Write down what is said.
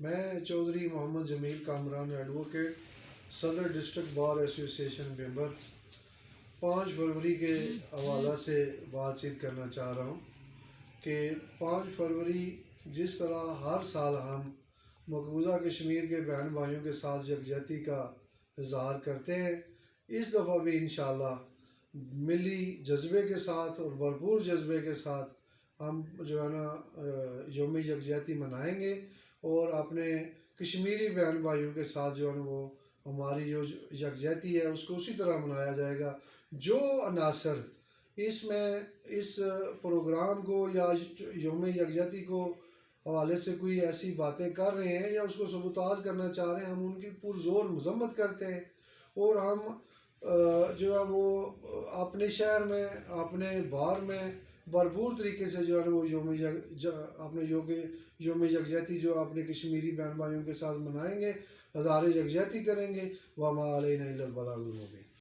میں چودھری محمد جمیل کامران ایڈوکیٹ صدر district bar association ممبر 5 فروری کے حوالہ سے بات چیت کرنا چاہ رہا ہوں کہ 5 فروری جس طرح ہر سال ہم مقبوضہ کشمیر کے بہن بھائیوں کے ساتھ یکجہتی کا اظہار کرتے ہیں، اس دفعہ بھی انشاءاللہ ملی جذبے کے ساتھ اور بھرپور جذبے کے ساتھ ہم یوم یکجہتی منائیں گے اور اپنے کشمیری بہن بھائیوں کے ساتھ وہ ہماری جو یکجہتی ہے اس کو اسی طرح منایا جائے گا۔ جو عناصر اس پروگرام کو یا یوم یکجہتی کو حوالے سے کوئی ایسی باتیں کر رہے ہیں یا اس کو سبوتاژ کرنا چاہ رہے ہیں، ہم ان کی پرزور مذمت کرتے ہیں اور ہم وہ اپنے شہر میں اپنے بار میں بھرپور طریقے سے وہ اپنے یوم یکجہتی جو اپنے کشمیری بہن بھائیوں کے ساتھ منائیں گے، اظہار یکجہتی کریں گے۔ وَمَا عَلَيْنَا إِلَّا الْبَلَاغُ الْمُبِينُ۔